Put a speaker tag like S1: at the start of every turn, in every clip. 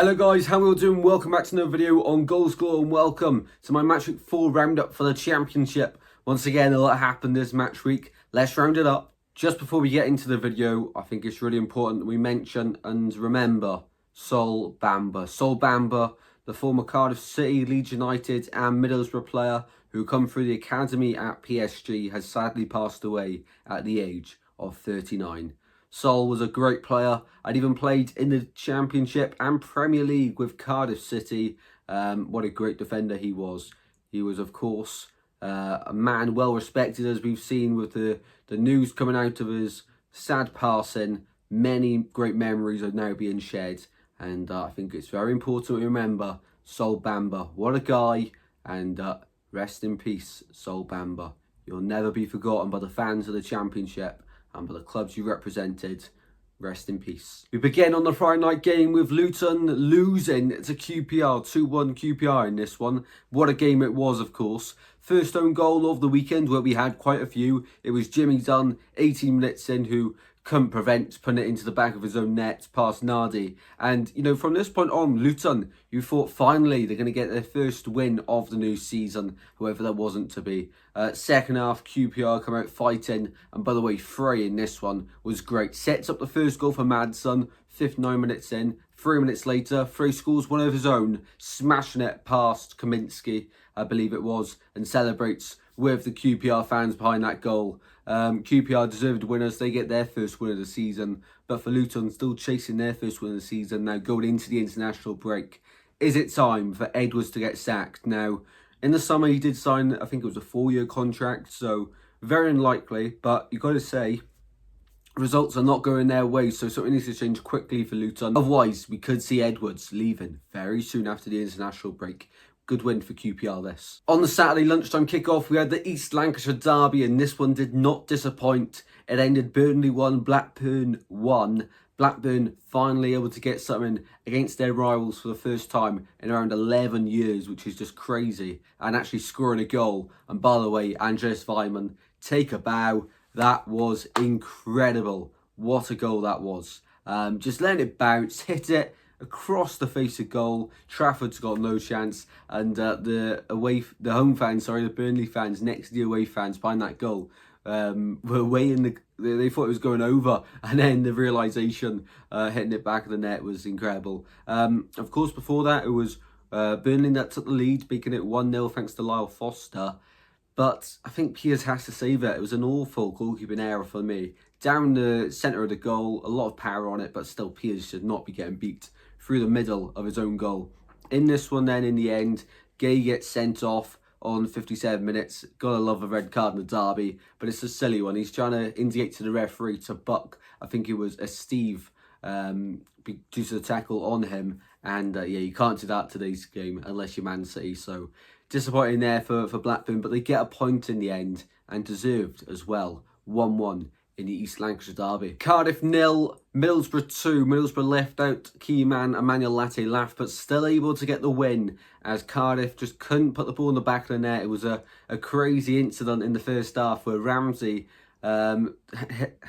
S1: Hello guys, how are we all doing? Welcome back to another video on Goals Galore and welcome to my match week 4 roundup for the championship. Once again, a lot happened this match week. Let's round it up. Just before we get into the video, I think it's really important that we mention and remember Sol Bamba. Sol Bamba, the former Cardiffcity, Leeds United and Middlesbrough player who come through the academy at PSG, has sadly passed away at the age of 39. Sol was a great player. I'd even played in the Championship and Premier League with Cardiffcity. What a great defender he was. He was, of course, a man well respected, as we've seen with the news coming out of his sad passing. Many great memories are now being shared. And I think it's very important to remember Sol Bamba. What a guy. And rest in peace, Sol Bamba. You'll never be forgotten by the fans of the Championship and by the clubs you represented. Rest in peace. We begin on the Friday night game with Luton losing to QPR, 2-1 QPR in this one. What a game it was, of course. First own goal of the weekend, where we had quite a few. It was Jimmy Dunn, 18 minutes in, who couldn't prevent putting it into the back of his own net past Nardi. And, you know, from this point on, Luton, you thought finally they're going to get their first win of the new season, however that wasn't to be. Second half, QPR come out fighting. And by the way, Frey in this one was great. Sets up the first goal for Madsen, 59 minutes in. 3 minutes later, Frey scores one of his own, smashing it past Kaminski, I believe it was, and celebrates with the QPR fans behind that goal. QPR deserved winners. They get their first win of the season. But for Luton, still chasing their first win of the season, now going into the international break. Is it time for Edwards to get sacked? Now, in the summer, he did sign, I think it was a 4-year contract, so very unlikely. But you've got to say, results are not going their way, so something needs to change quickly for Luton. Otherwise, we could see Edwards leaving very soon after the international break. Good win for QPR this. On the Saturday lunchtime kickoff, we had the East Lancashire derby, and this one did not disappoint. It ended Burnley 1, Blackburn 1. Blackburn finally able to get something against their rivals for the first time in around 11 years, which is just crazy, and actually scoring a goal. And by the way, Andreas Weimann, take a bow. That was incredible. What a goal that was. Just letting it bounce, hit it across the face of goal. Trafford's got no chance, and the home fans, the Burnley fans next to the away fans behind that goal were way in they thought it was going over, and then the realisation hitting it back of the net was incredible. Of course, before that, it was Burnley that took the lead, making it 1-0 thanks to Lyle Foster. But I think Piers has to save it. It was an awful goalkeeping error for me. Down the centre of the goal, a lot of power on it, but still Piers should not be getting beat through the middle of his own goal. In this one then, in the end, Gay gets sent off on 57 minutes. Gotta love a red card in the derby, but it's a silly one. He's trying to indicate to the referee to buck, I think it was a Steve, due to the tackle on him. And yeah, you can't do that today's game unless you're Man City. So disappointing there for Blackburn, but they get a point in the end, and deserved as well. 1-1 in the East Lancashire derby. Cardiff 0, Middlesbrough 2. Middlesbrough left out key man Emmanuel Latte-Laff, but still able to get the win, as Cardiff just couldn't put the ball in the back of the net. It was a crazy incident in the first half where Ramsey had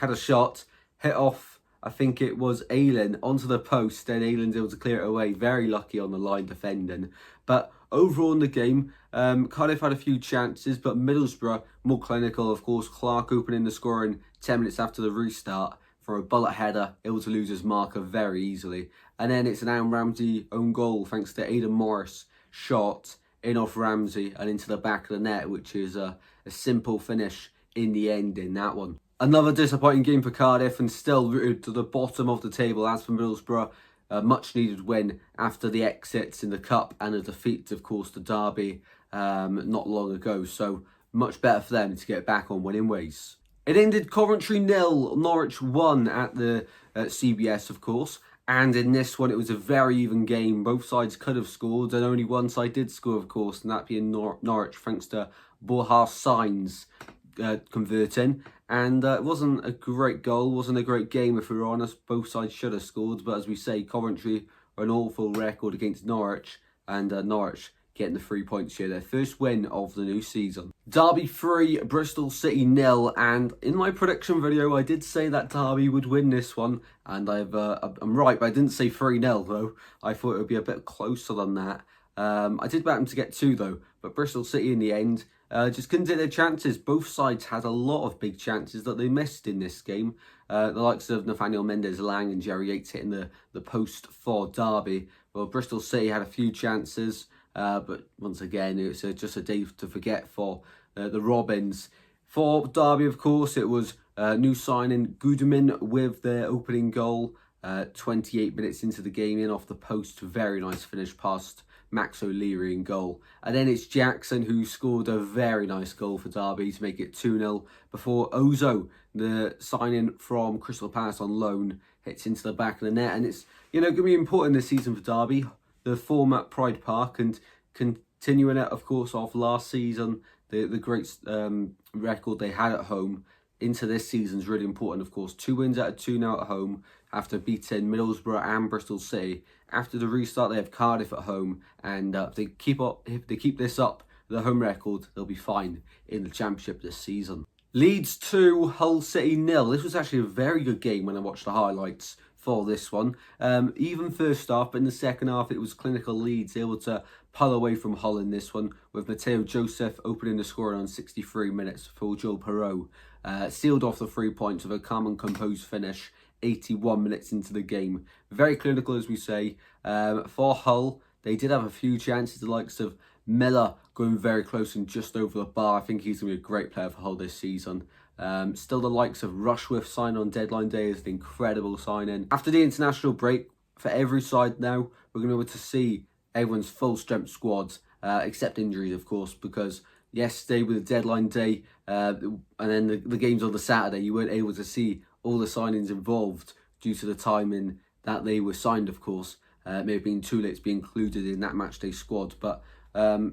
S1: a shot, hit off, I think it was Aylan, onto the post, then Aylan's able to clear it away. Very lucky on the line defending. But overall in the game, Cardiff had a few chances, but Middlesbrough more clinical. Of course, Clark opening the scoring 10 minutes after the restart for a bullet header, able to lose his marker very easily. And then it's an Aaron Ramsey own goal thanks to Aidan Morris shot in off Ramsey and into the back of the net, which is a simple finish in the end in that one. Another disappointing game for Cardiff, and still rooted to the bottom of the table. As for Middlesbrough, a much needed win after the exits in the Cup and a defeat, of course, to Derby not long ago. So much better for them to get back on winning ways. It ended Coventry 0, Norwich 1 at the CBS, of course. And in this one, it was a very even game. Both sides could have scored, and only one side did score, of course, and that being Norwich, thanks to Borja Sainz converting. And it wasn't a great goal, wasn't a great game if we were honest. Both sides should have scored, but as we say, Coventry are an awful record against Norwich, and Norwich getting the 3 points here. Their first win of the new season. Derby 3, Bristol City 0. And in my prediction video, I did say that Derby would win this one. And I'm right, but I didn't say 3-0 though. I thought it would be a bit closer than that. I did back them to get 2 though, but Bristol City in the end just couldn't take their chances. Both sides had a lot of big chances that they missed in this game. The likes of Nathaniel Mendez-Lang and Jerry Yates hitting the post for Derby. Well, Bristol City had a few chances, but once again, it's just a day to forget for the Robins. For Derby, of course, it was new signing Goodman with their opening goal. 28 minutes into the game, in off the post, very nice finish past Max O'Leary in goal. And then it's Jackson who scored a very nice goal for Derby to make it 2-0 before Ozo, the signing from Crystal Palace on loan, hits into the back of the net. And it's, going to be important this season for Derby, the form at Pride Park, and continuing it, of course, off last season, the great record they had at home into this season is really important, of course. 2 wins out of 2 now at home after beating Middlesbrough and Bristol City. After the restart, they have Cardiff at home, and if they keep this up, the home record, they'll be fine in the Championship this season. Leeds 2, Hull City 0. This was actually a very good game when I watched the highlights for this one. Even first half, but in the second half, it was clinical Leeds able to pull away from Hull in this one, with Mateo Joseph opening the scoring on 63 minutes for Joe Perot. Sealed off the 3 points with a calm and composed finish 81 minutes into the game. Very clinical, as we say. For Hull, they did have a few chances, the likes of Miller going very close and just over the bar. I think he's going to be a great player for Hull this season. Still the likes of Rushworth signed on deadline day is an incredible signing. After the international break, for every side now, we're going to be able to see everyone's full strength squads, except injuries, of course, because yesterday with the deadline day and then the games on the Saturday, you weren't able to see all the signings involved due to the timing that they were signed, of course. It may have been too late to be included in that matchday squad, but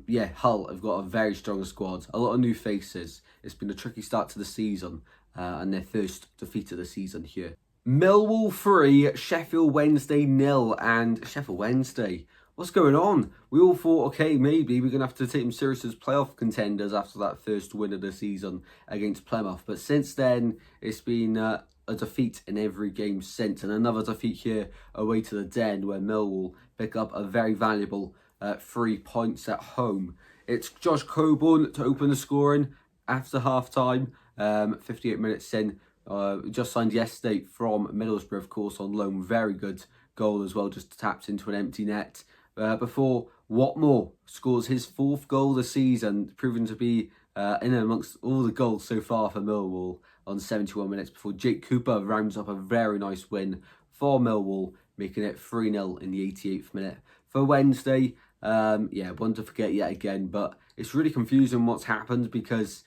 S1: yeah, Hull have got a very strong squad, a lot of new faces. It's been a tricky start to the season and their first defeat of the season here. Millwall 3, Sheffield Wednesday 0. And Sheffield Wednesday, what's going on? We all thought, okay, maybe we're going to have to take them serious as playoff contenders after that first win of the season against Plymouth. But since then, it's been a defeat in every game since. And another defeat here away to the Den, where Millwall pick up a very valuable 3 points at home. It's Josh Coburn to open the scoring after half-time, 58 minutes in. Just signed yesterday from Middlesbrough, of course, on loan. Very good goal as well, just tapped into an empty net. Before Watmore scores his 4th goal this season, proven to be in amongst all the goals so far for Millwall on 71 minutes, before Jake Cooper rounds up a very nice win for Millwall, making it 3-0 in the 88th minute. For Wednesday, yeah, one to forget yet again, but it's really confusing what's happened because,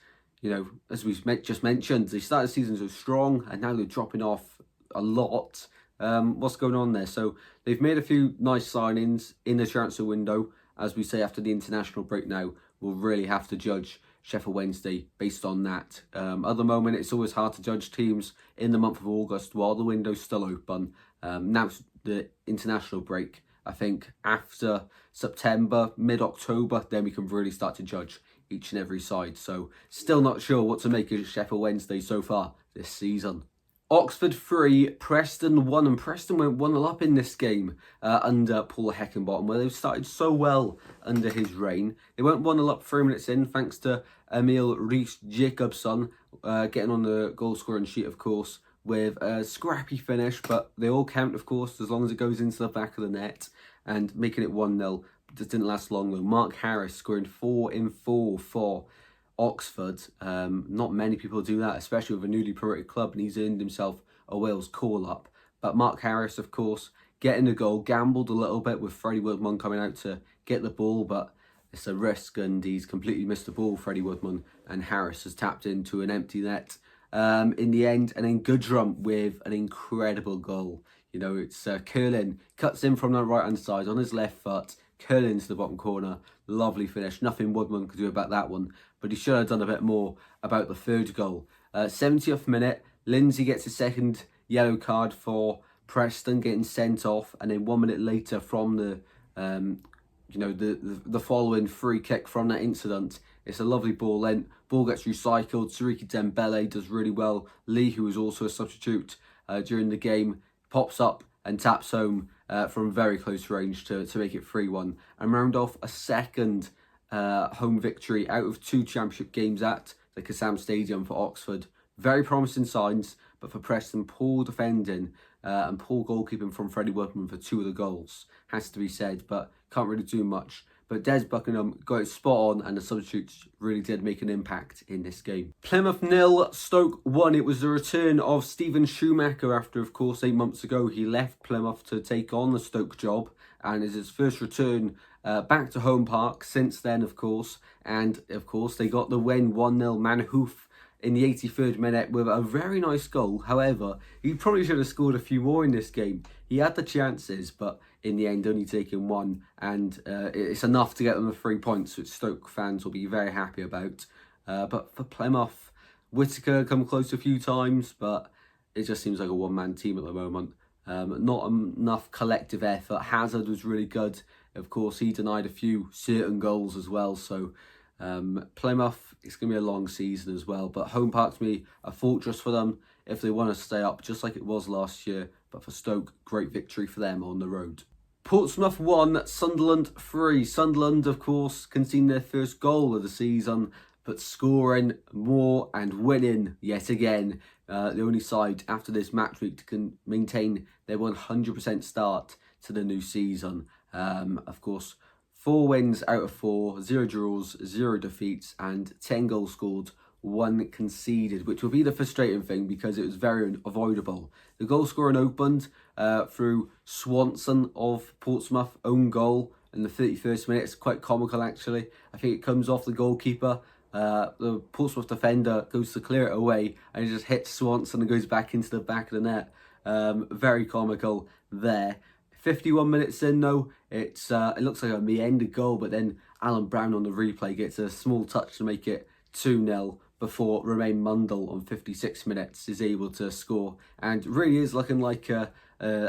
S1: as we just mentioned, they started the season so strong and now they're dropping off a lot. What's going on there? So they've made a few nice signings in the transfer window. As we say, after the international break now, we'll really have to judge Sheffield Wednesday based on that. At the moment, it's always hard to judge teams in the month of August while the window's still open. Now it's the international break. I think after September, mid-October, then we can really start to judge each and every side. So still not sure what to make of Sheffield Wednesday so far this season. Oxford 3, Preston 1, and Preston went 1-0 up in this game under Paul Heckingbottom, where they've started so well under his reign. They went 1-0 up 3 minutes in, thanks to Emil Rees-Jacobson getting on the goal-scoring sheet, of course, with a scrappy finish, but they all count, of course, as long as it goes into the back of the net, and making it 1-0. Just didn't last long, though. Mark Harris scoring 4 in 4 for Oxford. Not many people do that, especially with a newly promoted club, and he's earned himself a Wales call-up. But Mark Harris, of course, getting the goal, gambled a little bit with Freddie Woodman coming out to get the ball, but it's a risk, and he's completely missed the ball, Freddie Woodman, and Harris has tapped into an empty net in the end. And then Goodrum with an incredible goal. It's Curlin, cuts in from the right-hand side on his left foot, curling into the bottom corner. Lovely finish. Nothing Woodman could do about that one, but he should have done a bit more about the third goal. 70th minute, Lindsay gets his second yellow card for Preston, getting sent off, and then 1 minute later from the the following free kick from that incident. It's a lovely ball in. Ball gets recycled. Siriki Dembele does really well. Lee, who was also a substitute during the game, pops up and taps home from very close range to make it 3-1 and round off a second home victory out of 2 championship games at the Kassam Stadium for Oxford. Very promising signs, but for Preston, poor defending and poor goalkeeping from Freddie Woodman for 2 of the goals, has to be said, but can't really do much. But Des Buckingham got it spot on, and the substitutes really did make an impact in this game. Plymouth 0, Stoke 1. It was the return of Stephen Schumacher after, of course, 8 months ago he left Plymouth to take on the Stoke job, and it's his first return back to home park since then, of course. And, of course, they got the win 1-0. Manhoof in the 83rd minute with a very nice goal. However, he probably should have scored a few more in this game. He had the chances, but in the end only taking 1, and it's enough to get them the 3 points, which Stoke fans will be very happy about. But for Plymouth, Whittaker come close a few times, but it just seems like a one-man team at the moment. Not enough collective effort. Hazard was really good. Of course, he denied a few certain goals as well, so Plymouth, it's going to be a long season as well, but home park's going to be a fortress for them if they want to stay up, just like it was last year. But for Stoke, great victory for them on the road. Portsmouth 1, Sunderland 3. Sunderland, of course, conceding their first goal of the season, but scoring more and winning yet again. The only side after this match week to maintain their 100% start to the new season. Of course, 4 wins out of 4, 0 draws, 0 defeats, and 10 goals scored, 1 conceded, which will be the frustrating thing because it was very avoidable. The goal scoring opened through Swanson of Portsmouth, own goal in the 31st minute. It's quite comical, actually. I think it comes off the goalkeeper. The Portsmouth defender goes to clear it away and it just hits Swanson and goes back into the back of the net. Very comical there. 51 minutes in though, it looks like a meandered goal, but then Alan Brown on the replay gets a small touch to make it 2-0 before Romain Mundle on 56 minutes is able to score, and really is looking like a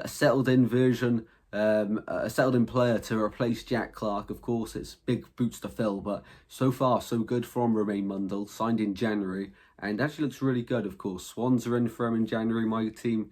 S1: settled-in version, a settled-in player to replace Jack Clark. Of course, it's big boots to fill, but so far so good from Romain Mundle, signed in January, and actually looks really good. Of course, Swans are in for him in January, my team.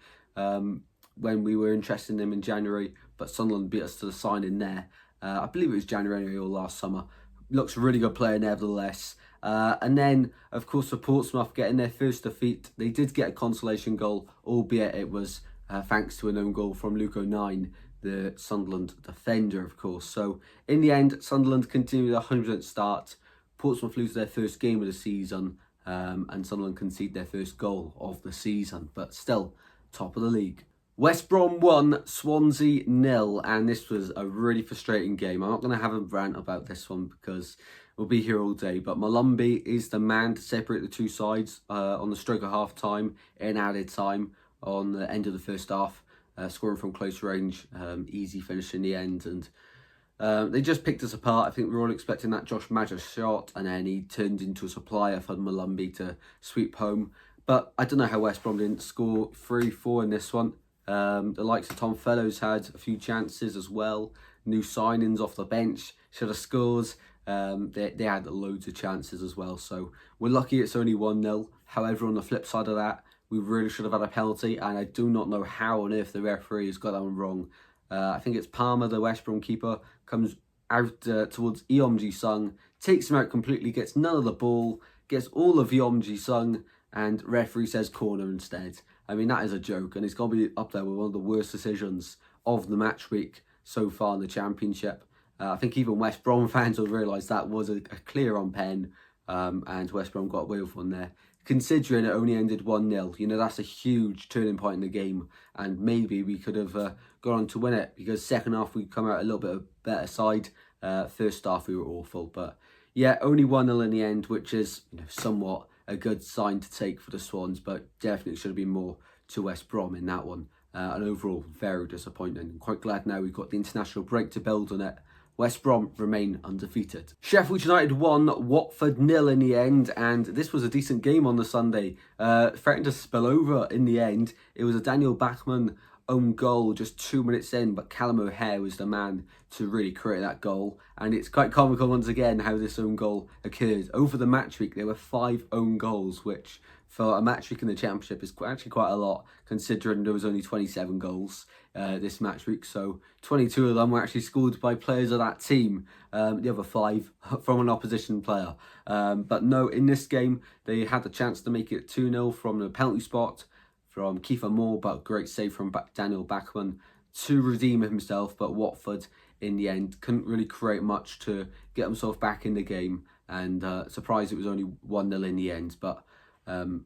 S1: When we were interested in him in January, but Sunderland beat us to the signing there. I believe it was January or last summer. Looks a really good player nevertheless. And then, of course, for Portsmouth getting their first defeat, they did get a consolation goal, albeit it was thanks to an own goal from Luke O'Nien, the Sunderland defender, of course. So, in the end, Sunderland continued a 100% start. Portsmouth lose their first game of the season, and Sunderland concede their first goal of the season, but still top of the league. West Brom 1, Swansea 0, and this was a really frustrating game. I'm not going to have a rant about this one because we'll be here all day, but Malumbi is the man to separate the two sides on the stroke of half time in added time on the end of the first half, scoring from close range, easy finish in the end, and they just picked us apart. I think we were all expecting that Josh Maja shot, and then he turned into a supplier for Malumbi to sweep home. But I don't know how West Brom didn't score 3-4 in this one. The likes of Tom Fellows had a few chances as well. New signings off the bench should have scored. They had loads of chances as well. So we're lucky it's only 1-0. However, on the flip side of that, we really should have had a penalty. And I do not know how on earth the referee has got that one wrong. I think it's Palmer, the West Brom keeper, comes out towards Eom Ji-sung, takes him out completely, gets none of the ball, gets all of Eom Ji-sung, and referee says corner instead. I mean, that is a joke, and it's going to be up there with one of the worst decisions of the match week so far in the Championship. I think even West Brom fans will realise that was a clear on pen, and West Brom got away with one there. Considering it only ended 1-0, you know, that's a huge turning point in the game, and maybe we could have gone on to win it, because second half we come out a little bit of better side. First half we were awful, but yeah, only 1-0 in the end, which is, you know, somewhat a good sign to take for the Swans, but definitely should have been more to West Brom in that one. And overall, very disappointing. I'm quite glad now we've got the international break to build on it. West Brom remain undefeated. Sheffield United 1, Watford 0 in the end, and this was a decent game on the Sunday. Threatened to spill over in the end. It was a Daniel Bachmann own goal just 2 minutes in, but Callum O'Hare was the man to really create that goal. And it's quite comical once again how this own goal occurred. Over the match week, there were 5 own goals, which for a match week in the Championship is actually quite a lot, considering there was only 27 goals this match week. So 22 of them were actually scored by players of that team, the other 5 from an opposition player. But no, in this game, they had the chance to make it 2-0 from the penalty spot from Kiefer Moore, but great save from Daniel Bachmann to redeem himself. But Watford, in the end, couldn't really create much to get themselves back in the game. And surprised it was only 1-0 in the end. But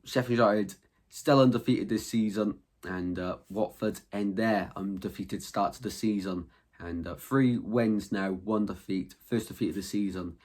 S1: Sheffield United still undefeated this season, and Watford end their undefeated start to the season. And 3 wins now, 1 defeat, first defeat of the season.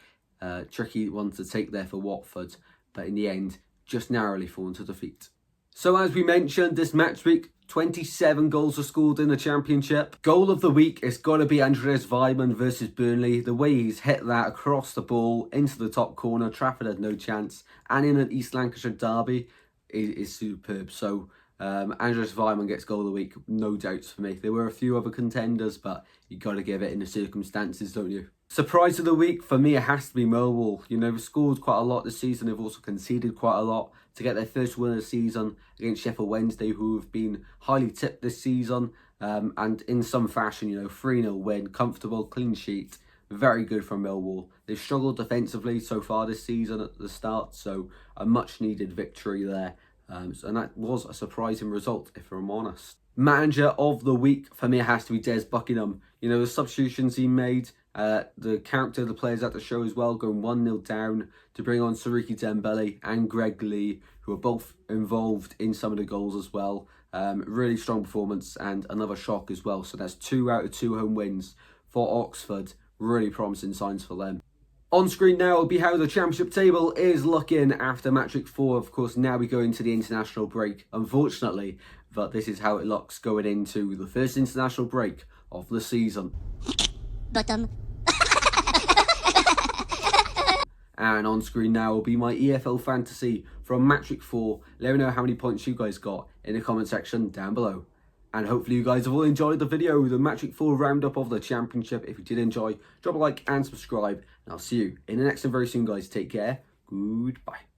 S1: Tricky one to take there for Watford, but in the end, just narrowly fallen to defeat. So as we mentioned, this match week, 27 goals were scored in the Championship. Goal of the week has got to be Andreas Weimann versus Burnley. The way he's hit that across the ball into the top corner, Trafford had no chance, and in an East Lancashire derby is superb. So Andreas Weimann gets goal of the week, no doubts for me. There were a few other contenders, but you got to give it in the circumstances, don't you? Surprise of the week, for me, it has to be Millwall. You know, they've scored quite a lot this season. They've also conceded quite a lot to get their first win of the season against Sheffield Wednesday, who have been highly tipped this season. And in some fashion, you know, 3-0 win, comfortable, clean sheet. Very good from Millwall. They've struggled defensively so far this season at the start, so a much-needed victory there. And that was a surprising result, if I'm honest. Manager of the week, for me, it has to be Des Buckingham. You know, the substitutions he made, the character of the players at the show as well, going 1-0 down to bring on Sariki Dembele and Greg Lee, who are both involved in some of the goals as well. Really strong performance and another shock as well. So that's 2 out of 2 home wins for Oxford. Really promising signs for them. On screen now will be how the Championship table is looking after match week 4. Of course, now we go into the international break, unfortunately, but this is how it looks going into the first international break of the season.
S2: Bottom.
S1: And on screen now will be my EFL Fantasy from match week 4. Let me know how many points you guys got in the comment section down below. And hopefully you guys have all enjoyed the video, the match week 4 roundup of the Championship. If you did enjoy, drop a like and subscribe. And I'll see you in the next one very soon, guys. Take care. Goodbye.